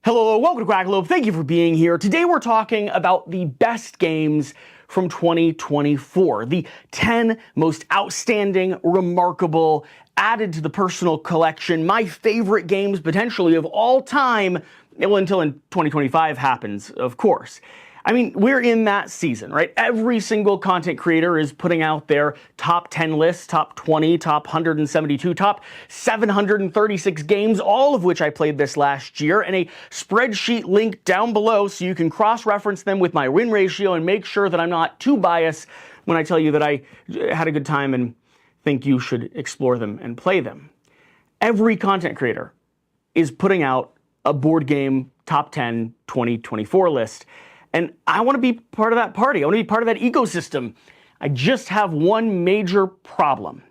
Hello, welcome to Quackalope. Thank you for being here. Today we're talking about the best games from 2024. The 10 most outstanding, remarkable, added to the personal collection, my favorite games potentially of all time, well, until in 2025 happens, of course. I mean, we're in that season, right? Every single content creator is putting out their top 10 lists, top 20, top 172, top 736 games, all of which I played this last year, and a spreadsheet link down below so you can cross-reference them with my win ratio and make sure that I'm not too biased when I tell you that I had a good time and think you should explore them and play them. Every content creator is putting out a board game top 10 2024 list. And I want to be part of that party. I want to be part of that ecosystem. I just have one major problem.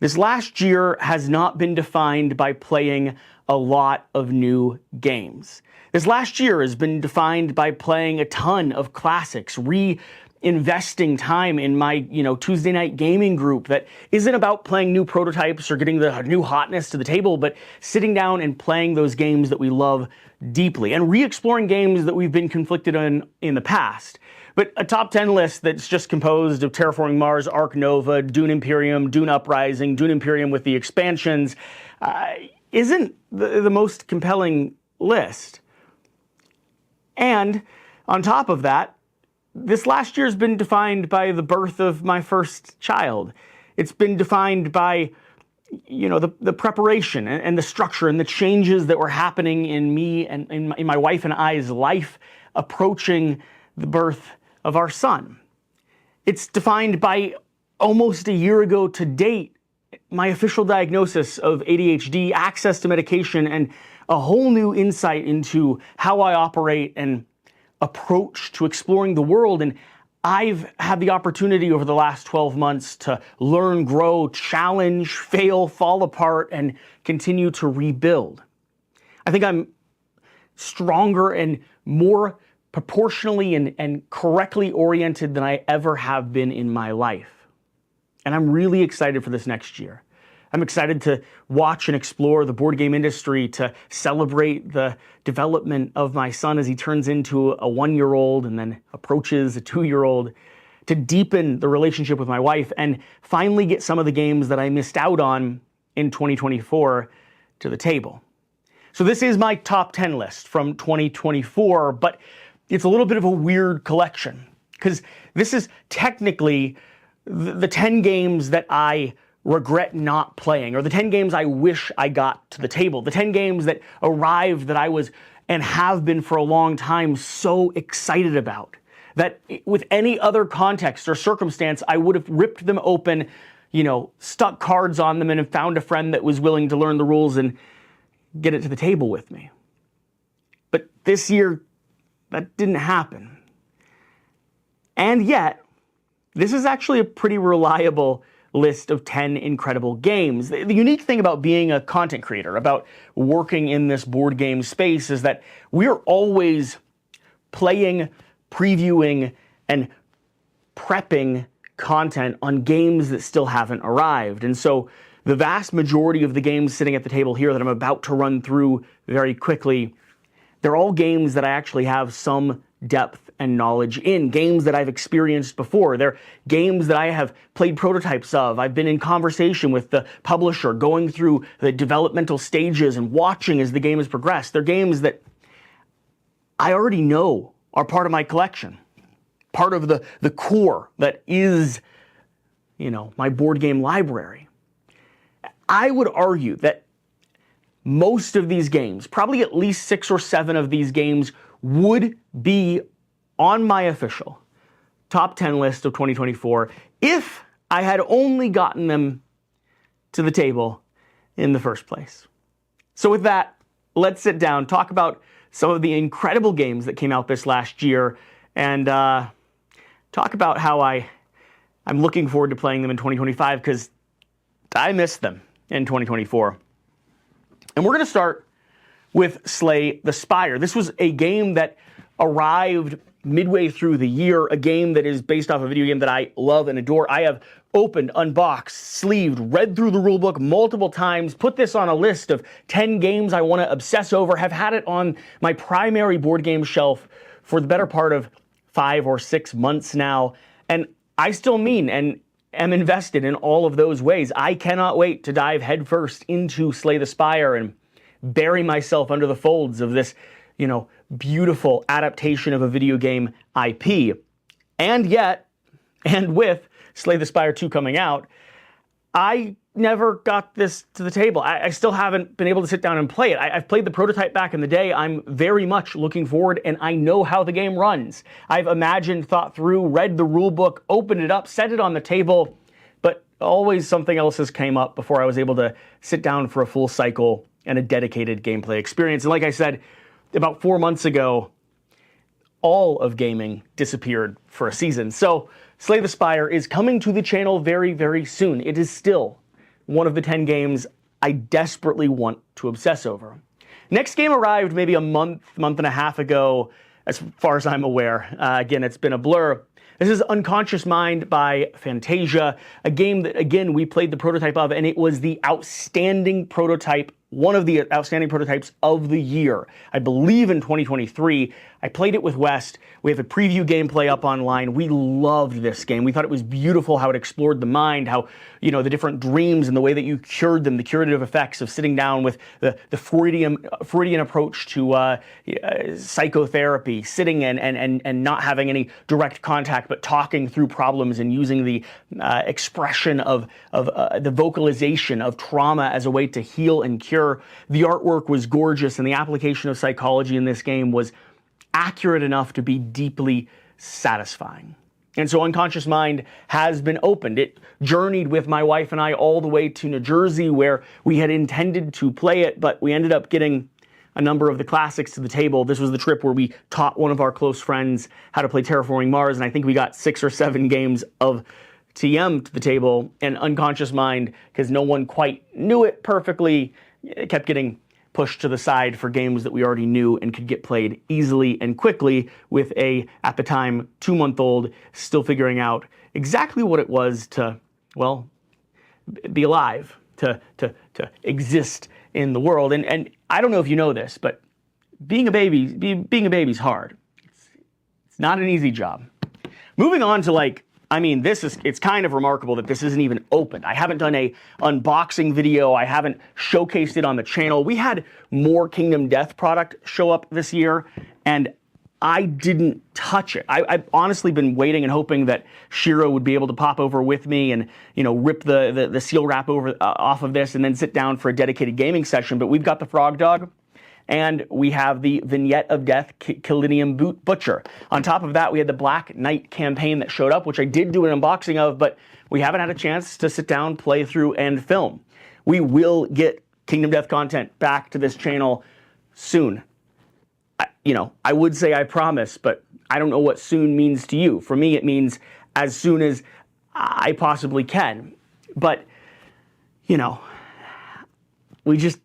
This last year has not been defined by playing a lot of new games. This last year has been defined by playing a ton of classics, reinvesting time in my, Tuesday night gaming group that isn't about playing new prototypes or getting the new hotness to the table, but sitting down and playing those games that we love deeply and re-exploring games that we've been conflicted on in the past. But a top 10 list that's just composed of Terraforming Mars, Ark Nova, Dune Imperium, Dune Uprising, Dune Imperium with the expansions isn't the most compelling list. And on top of that, this last year has been defined by the birth of my first child. It's been defined by the preparation and the structure and the changes that were happening in me and in my wife and I's life approaching the birth of our son. It's defined by almost a year ago to date, my official diagnosis of ADHD, access to medication, and a whole new insight into how I operate and approach to exploring the world. And I've had the opportunity over the last 12 months to learn, grow, challenge, fail, fall apart, and continue to rebuild. I think I'm stronger and more proportionally and correctly oriented than I ever have been in my life. And I'm really excited for this next year. I'm excited to watch and explore the board game industry, to celebrate the development of my son as he turns into a 1-year-old and then approaches a 2-year-old, to deepen the relationship with my wife and finally get some of the games that I missed out on in 2024 to the table. So this is my top 10 list from 2024, but it's a little bit of a weird collection because this is technically the 10 games that I regret not playing, or the 10 games I wish I got to the table, the 10 games that arrived that I was and have been for a long time so excited about, that with any other context or circumstance, I would have ripped them open, stuck cards on them and have found a friend that was willing to learn the rules and get it to the table with me. But this year, that didn't happen. And yet, this is actually a pretty reliable list of 10 incredible games. The unique thing about being a content creator, about working in this board game space, is that we're always playing, previewing, and prepping content on games that still haven't arrived. And so the vast majority of the games sitting at the table here that I'm about to run through very quickly, they're all games that I actually have some depth and knowledge in, games that I've experienced before. They're games that I have played prototypes of. I've been in conversation with the publisher, going through the developmental stages and watching as the game has progressed. They're games that I already know are part of my collection, part of the core that is, my board game library. I would argue that most of these games, probably at least 6 or 7 of these games, would be on my official top 10 list of 2024 if I had only gotten them to the table in the first place. So with that, let's sit down, talk about some of the incredible games that came out this last year, and talk about how I'm looking forward to playing them in 2025 because I missed them in 2024. And we're going to start with Slay the Spire. This was a game that arrived midway through the year, a game that is based off a video game that I love and adore. I have opened, unboxed, sleeved, read through the rulebook multiple times, put this on a list of 10 games I want to obsess over, have had it on my primary board game shelf for the better part of 5 or 6 months now, and I still mean and am invested in all of those ways. I cannot wait to dive headfirst into Slay the Spire and bury myself under the folds of this, beautiful adaptation of a video game IP. And yet, and with Slay the Spire 2 coming out, I never got this to the table. I still haven't been able to sit down and play it. I've played the prototype back in the day. I'm very much looking forward, and I know how the game runs. I've imagined, thought through, read the rule book, opened it up, set it on the table, but always something else has came up before I was able to sit down for a full cycle and a dedicated gameplay experience. And like I said, about 4 months ago, all of gaming disappeared for a season. So Slay the Spire is coming to the channel very, very soon. It is still one of the 10 games I desperately want to obsess over. Next game arrived maybe a month and a half ago, as far as I'm aware. Again, it's been a blur. This is Unconscious Mind by Fantasia, a game that, again, we played the prototype of, and it was the outstanding prototype, one of the outstanding prototypes of the year. I believe in 2023. I played it with West. We have a preview gameplay up online. We loved this game. We thought it was beautiful how it explored the mind, how, the different dreams and the way that you cured them, the curative effects of sitting down with the Freudian approach to psychotherapy, sitting and not having any direct contact, but talking through problems and using the expression of the vocalization of trauma as a way to heal and cure. The artwork was gorgeous, and the application of psychology in this game was accurate enough to be deeply satisfying. And so Unconscious Mind has been opened. It journeyed with my wife and I all the way to New Jersey, where we had intended to play it, but we ended up getting a number of the classics to the table. This was the trip where we taught one of our close friends how to play Terraforming Mars, and I think we got 6 or 7 games of TM to the table. And Unconscious Mind, because no one quite knew it perfectly, it kept getting pushed to the side for games that we already knew and could get played easily and quickly with a, at the time, 2-month-old still figuring out exactly what it was to, well, be alive, to exist in the world. And I don't know if you know this, but being a baby's hard. It's not an easy job. Moving on to it's kind of remarkable that this isn't even open. I haven't done a unboxing video. I haven't showcased it on the channel. We had more Kingdom Death product show up this year, and I didn't touch it. I've honestly been waiting and hoping that Shiro would be able to pop over with me and, rip the seal wrap off of this and then sit down for a dedicated gaming session. But we've got the Frog Dog, and we have the Vignette of Death Kilinium Butcher. On top of that, we had the Black Knight campaign that showed up, which I did do an unboxing of, but we haven't had a chance to sit down, play through, and film. We will get Kingdom Death content back to this channel soon. I would say I promise, but I don't know what soon means to you. For me, it means as soon as I possibly can. But, we just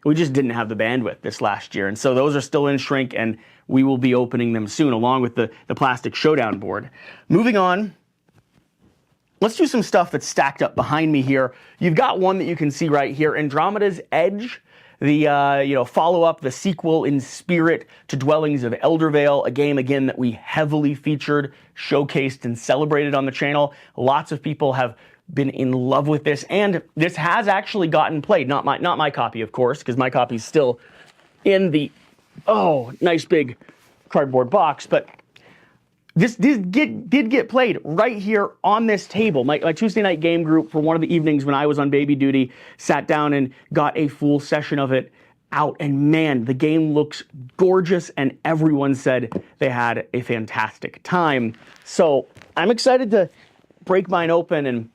didn't have the bandwidth this last year. And so those are still in shrink, and we will be opening them soon, along with the plastic showdown board. Moving on, let's do some stuff that's stacked up behind me here. You've got one that you can see right here, Andromedas Edge, the follow-up, the sequel in spirit to Dwellings of Eldervale, a game, again, that we heavily featured, showcased, and celebrated on the channel. Lots of people have been in love with this, and this has actually gotten played. Not my copy, of course, because my copy's still in the nice big cardboard box, but this did get played right here on this table. My Tuesday night game group for one of the evenings when I was on baby duty sat down and got a full session of it out, and man, the game looks gorgeous, and everyone said they had a fantastic time. So I'm excited to break mine open and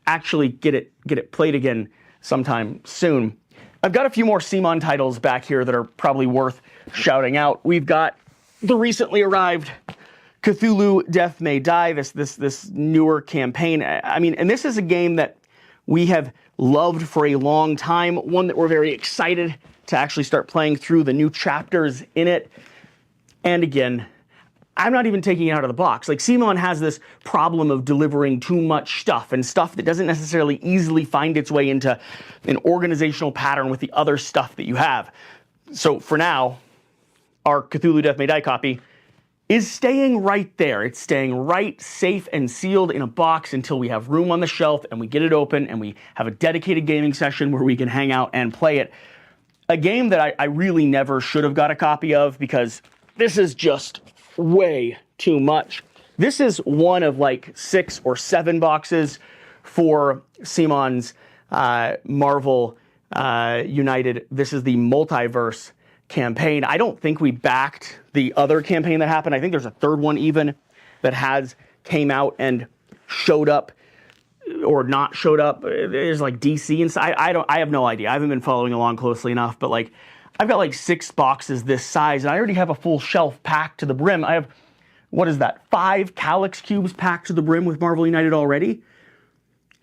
actually get it played again sometime soon. I've got a few more CMON titles back here that are probably worth shouting out. We've got the recently arrived Cthulhu Death May Die, this newer campaign. And this is a game that we have loved for a long time, one that we're very excited to actually start playing through the new chapters in it. And again, I'm not even taking it out of the box. Like, CMON has this problem of delivering too much stuff, and stuff that doesn't necessarily easily find its way into an organizational pattern with the other stuff that you have. So for now, our Cthulhu Death May Die copy is staying right there. It's staying right, safe and sealed in a box until we have room on the shelf and we get it open and we have a dedicated gaming session where we can hang out and play it. A game that I really never should have got a copy of because this is just way too much. This is one of like 6 or 7 boxes for CMON's Marvel United. This is the Multiverse campaign. I don't think we backed the other campaign that happened. I think there's a third one even that came out and showed up or not showed up. There's like DC inside. I have no idea. I haven't been following along closely enough, but like I've got like 6 boxes this size and I already have a full shelf packed to the brim. I have, what is that, 5 Calyx cubes packed to the brim with Marvel United already?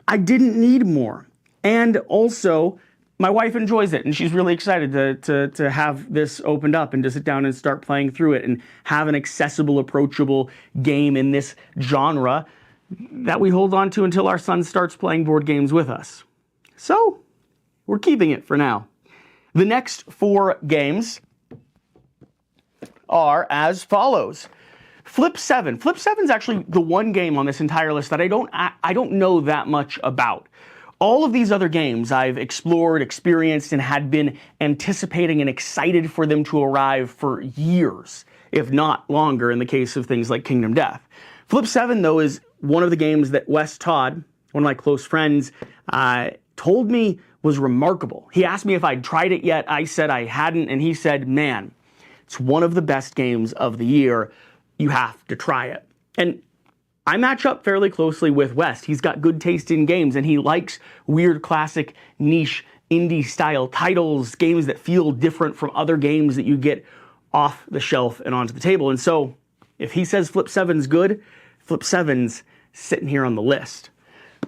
I didn't need more. And also, my wife enjoys it, and she's really excited to have this opened up and to sit down and start playing through it and have an accessible, approachable game in this genre that we hold on to until our son starts playing board games with us. So, we're keeping it for now. The next 4 games are as follows. Flip 7. Flip 7 is actually the one game on this entire list that I don't know that much about. All of these other games I've explored, experienced, and had been anticipating and excited for them to arrive for years, if not longer in the case of things like Kingdom Death. Flip 7, though, is one of the games that Wes Todd, one of my close friends, told me was remarkable. He asked me if I'd tried it yet. I said I hadn't, and he said, man, it's one of the best games of the year. You have to try it. And I match up fairly closely with Wes. He's got good taste in games, and he likes weird, classic, niche, indie-style titles, games that feel different from other games that you get off the shelf and onto the table. And so, if he says Flip 7's good, Flip 7's sitting here on the list.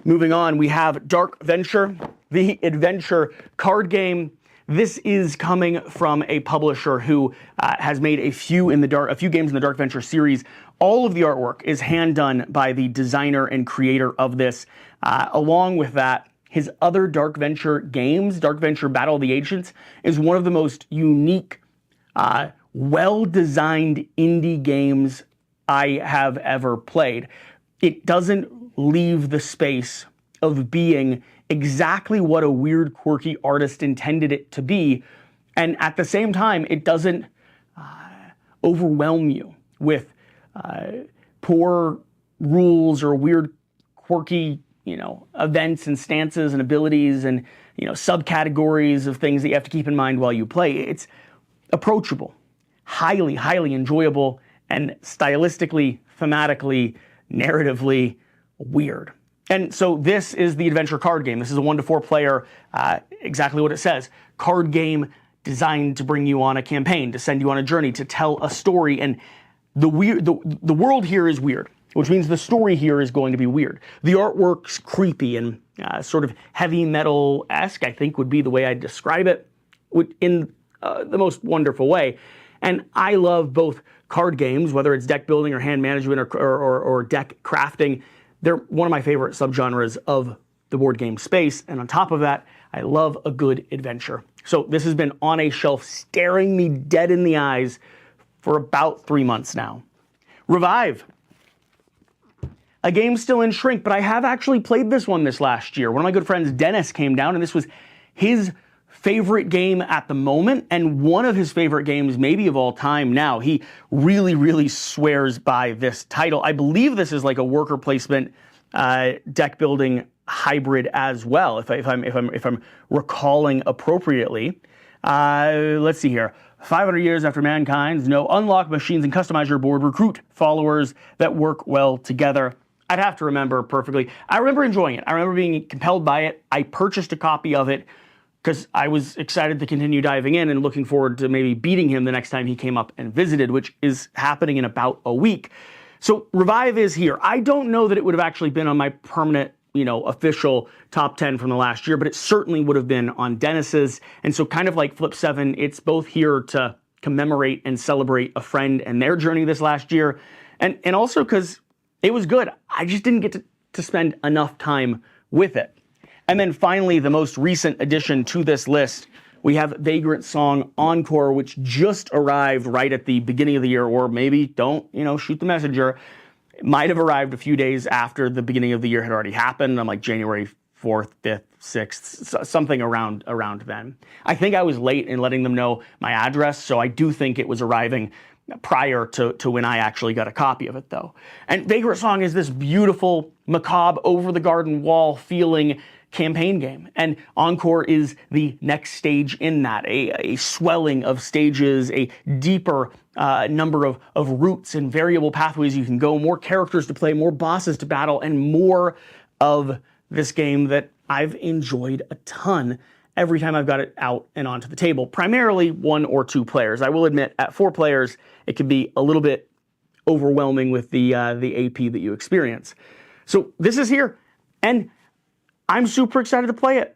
Moving on, we have Dark Venture, the adventure card game. This is coming from a publisher who has made a few games in the Dark Venture series. All of the artwork is hand done by the designer and creator of this. Along with that, his other Dark Venture games, Dark Venture Battle of the Ancients, is one of the most unique, well-designed indie games I have ever played. It doesn't leave the space of being exactly what a weird, quirky artist intended it to be. And at the same time, it doesn't overwhelm you with poor rules or weird, quirky, events and stances and abilities and, subcategories of things that you have to keep in mind while you play. It's approachable, highly, highly enjoyable, and stylistically, thematically, narratively weird. And so this is the adventure card game. This is a 1 to 4 player, exactly what it says. Card game designed to bring you on a campaign, to send you on a journey, to tell a story. And the world here is weird, which means the story here is going to be weird. The artwork's creepy and sort of heavy metal-esque, I think would be the way I'd describe it, in the most wonderful way. And I love both card games, whether it's deck building or hand management or deck crafting. They're one of my favorite subgenres of the board game space. And on top of that, I love a good adventure. So this has been on a shelf staring me dead in the eyes for about 3 months now. Revive. A game still in shrink, but I have actually played this one this last year. One of my good friends, Dennis, came down, and this was his favorite game at the moment, and one of his favorite games maybe of all time now. He really, really swears by this title. I believe this is like a worker placement deck building hybrid as well, if I'm recalling appropriately. Let's see here. 500 years after mankind's unlock machines and customize your board, recruit followers that work well together. I'd have to remember perfectly. I remember enjoying it. I remember being compelled by it. I purchased a copy of it because I was excited to continue diving in and looking forward to maybe beating him the next time he came up and visited, which is happening in about a week. So Revive is here. I don't know that it would have actually been on my permanent, official top 10 from the last year, but it certainly would have been on Dennis's. And so kind of like Flip 7, it's both here to commemorate and celebrate a friend and their journey this last year, and also because it was good. I just didn't get to spend enough time with it. And then finally, the most recent addition to this list, we have Vagrant's song Encore, which just arrived right at the beginning of the year, or maybe don't, shoot the messenger. It might have arrived a few days after the beginning of the year had already happened. I'm like January 4th, 5th, 6th, something around then. I think I was late in letting them know my address, so I do think it was arriving prior to when I actually got a copy of it, though. And Vagrant Song is this beautiful, macabre, over-the-garden wall feeling campaign game. And Encore is the next stage in that, a swelling of stages, a deeper number of routes and variable pathways you can go, more characters to play, more bosses to battle, and more of this game that I've enjoyed a ton every time I've got it out and onto the table. Primarily 1 or 2 players. I will admit, at 4 players, it can be a little bit overwhelming with the AP that you experience. So this is here, and I'm super excited to play it.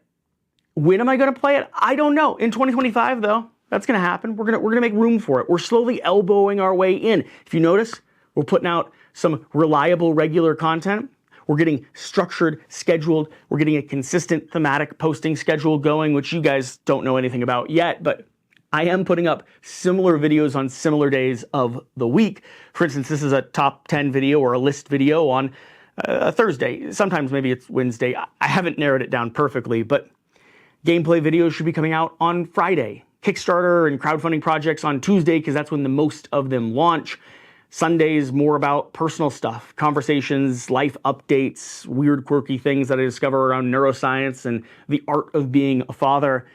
When am I going to play it? I don't know. In 2025, though, that's going to happen. We're gonna make room for it. We're slowly elbowing our way in. If you notice, we're putting out some reliable, regular content. We're getting structured, scheduled. We're getting a consistent thematic posting schedule going, which you guys don't know anything about yet, but I am putting up similar videos on similar days of the week. For instance, this is a top 10 video or a list video on a Thursday. Sometimes maybe it's Wednesday. I haven't narrowed it down perfectly, but gameplay videos should be coming out on Friday. Kickstarter and crowdfunding projects on Tuesday, because that's when the most of them launch. Sundays, more about personal stuff, conversations, life updates, weird, quirky things that I discover around neuroscience and the art of being a father.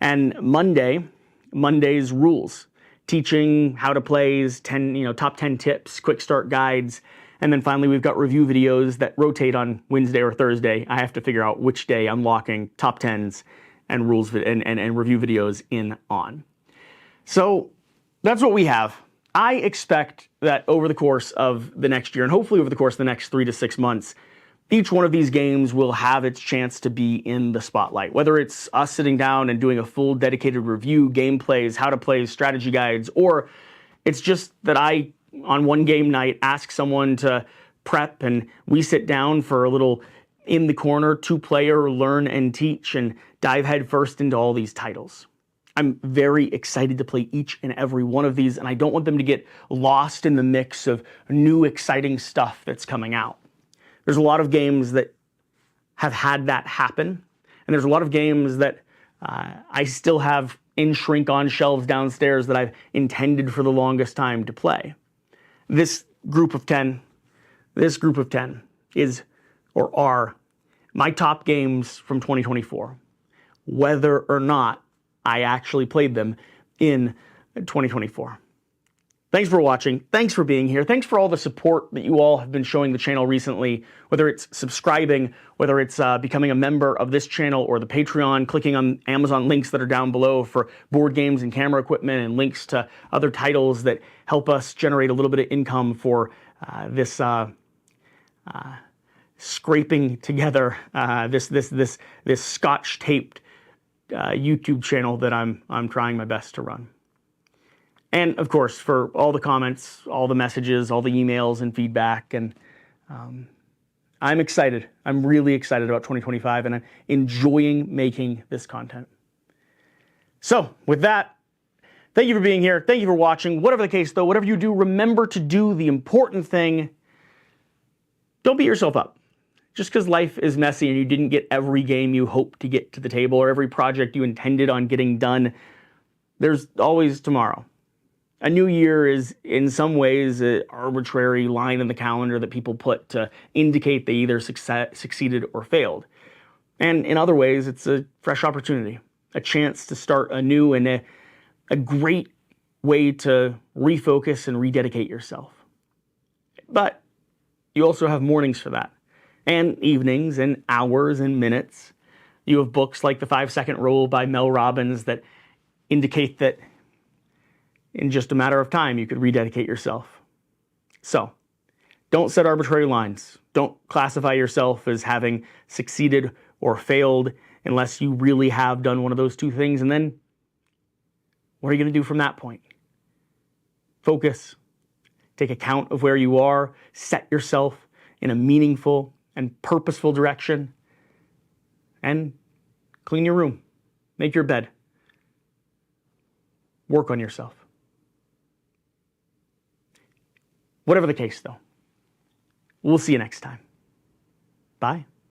And Monday's rules, teaching how to play, top 10 tips, quick start guides. And then finally, we've got review videos that rotate on Wednesday or Thursday. I have to figure out which day I'm locking top 10s and rules and review videos in on. So that's what we have. I expect that over the course of the next year, and hopefully over the course of the next 3 to 6 months, each one of these games will have its chance to be in the spotlight. Whether it's us sitting down and doing a full dedicated review, gameplays, how to play, strategy guides, or it's just that I, on one game night, ask someone to prep and we sit down for a little in the corner, 2-player learn and teach and dive headfirst into all these titles. I'm very excited to play each and every one of these, and I don't want them to get lost in the mix of new exciting stuff that's coming out. There's a lot of games that have had that happen, and there's a lot of games that I still have in shrink-on shelves downstairs that I've intended for the longest time to play. This group of 10 is, or are, my top games from 2024, whether or not I actually played them in 2024. Thanks for watching. Thanks for being here. Thanks for all the support that you all have been showing the channel recently, whether it's subscribing, whether it's becoming a member of this channel or the Patreon, clicking on Amazon links that are down below for board games and camera equipment and links to other titles that help us generate a little bit of income for this scraping together this scotch taped YouTube channel that I'm trying my best to run. And of course, for all the comments, all the messages, all the emails and feedback, and I'm excited. I'm really excited about 2025, and I'm enjoying making this content. So with that, thank you for being here. Thank you for watching. Whatever the case, though, whatever you do, remember to do the important thing. Don't beat yourself up. Just because life is messy and you didn't get every game you hoped to get to the table or every project you intended on getting done, there's always tomorrow. A new year is, in some ways, an arbitrary line in the calendar that people put to indicate they either succeeded or failed. And in other ways, it's a fresh opportunity, a chance to start anew, and a great way to refocus and rededicate yourself. But you also have mornings for that, and evenings, and hours, and minutes. You have books like The 5-Second Rule by Mel Robbins that indicate that in just a matter of time, you could rededicate yourself. So, don't set arbitrary lines. Don't classify yourself as having succeeded or failed unless you really have done one of those two things. And then, what are you going to do from that point? focus, take account of where you are, set yourself in a meaningful and purposeful direction, and clean your room, make your bed, work on yourself. Whatever the case, though, we'll see you next time. Bye.